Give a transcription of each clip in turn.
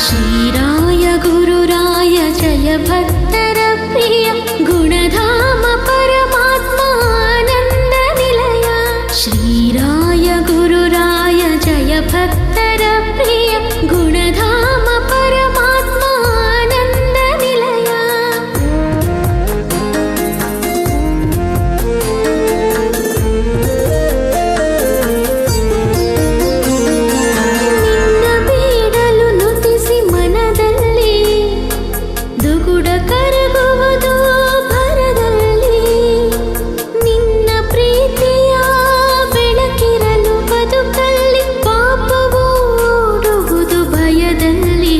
श्रीराय गुरुराय जय भक्तर प्रिय गुणधाम परमात्मानंद निलय। श्रीराय गुरुराय जय भक्तर प्रिय गुणधाम परमात्मानंद निलय। ನಿನ್ನ ಬೇಡಲು ನುತಿಸಿ ಮನದಲ್ಲಿ ದುಗುಡ ಕರಗುವುದು ಭರದಲ್ಲಿ, ನಿನ್ನ ಪ್ರೀತಿಯ ಬೆಳಕಿರಲು ಬದುಕಲ್ಲಿ ಪಾಪವು ಓಡುವುದು ಭಯದಲ್ಲಿ,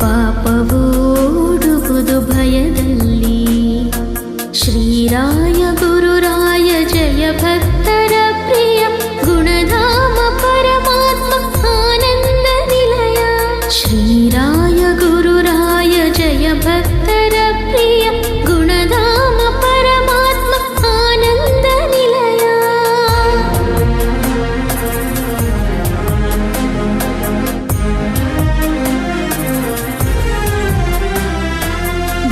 ಪಾಪವು ಓಡುವುದು ಭಯದಲ್ಲಿ। ಶ್ರೀರಾಯ ಗುರುರಾಯ ಜಯ ಭಕ್ತರ ಪ್ರಿಯ ಗುಣಧಾಮ ಪರಮಾತ್ಮ ಆನಂದ ನಿಲಯ। ಶ್ರೀರಾಯ ಗುರುರಾಯ ಜಯ ಭಕ್ತರ ಪ್ರಿಯ ಗುಣಧಾಮ ಪರಮಾತ್ಮ ಆನಂದ ನಿಲಯ।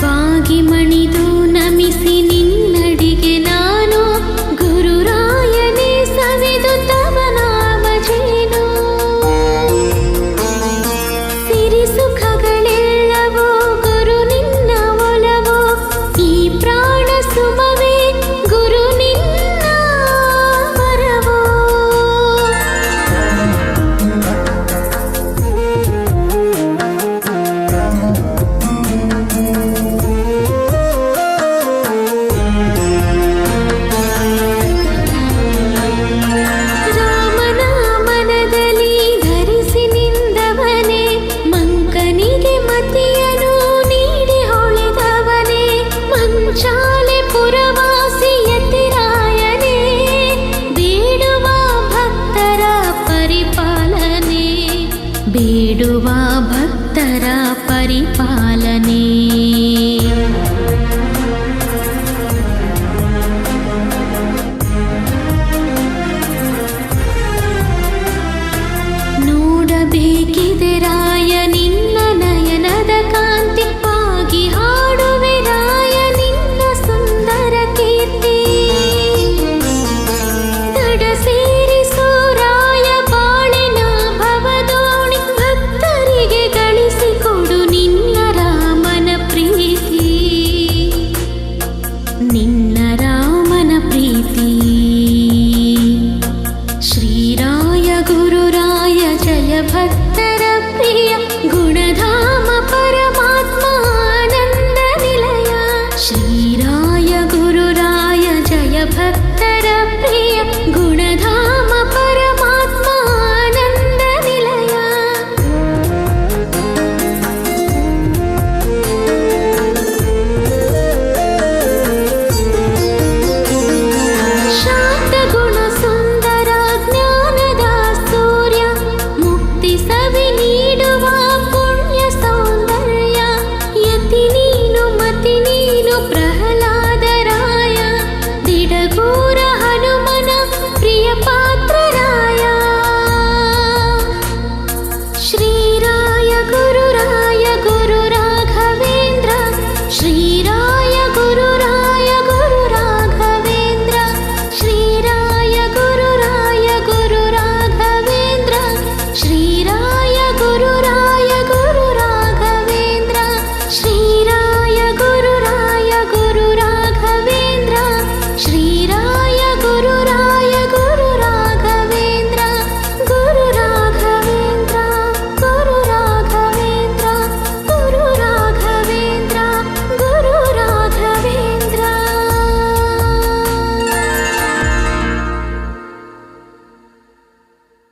ಬಾಗಿ ಮಣಿದು ನಮಿಸಿ ನಿನ್ನಡಿಗೆ ನಾನು ಗುರುರಾಯನೇ ಸವಿದು ತವ ನಾಮ ಜೇನು। ಸಿರಿ ಸುಖಗಳೆಲ್ಲವೋ ಗುರು ನಿನ್ನ ಒಲವೋ, ಈ ಪ್ರಾಣ ಸುಮವೇ ಗುರು ನಿನ್ನ ವರವೋ। ರಾಮನಾಮನದಲ್ಲಿ ಧರಿಸಿ ನಿಂದವನೇ, ಮಂಕನಿಗೆ ಮತಿಯನು ನೀಡಿ ಹೊಳೆದವನೇ, ಮಂಚಾಲೆ ಪುರವಾಸಿ ಯತಿರಾಯನೇ, ಬೇಡುವ ಭಕ್ತರ ಪರಿಪಾಲನೆ, ಬೇಡುವ ಭಕ್ತರ ಪರಿಪಾಲನೆ।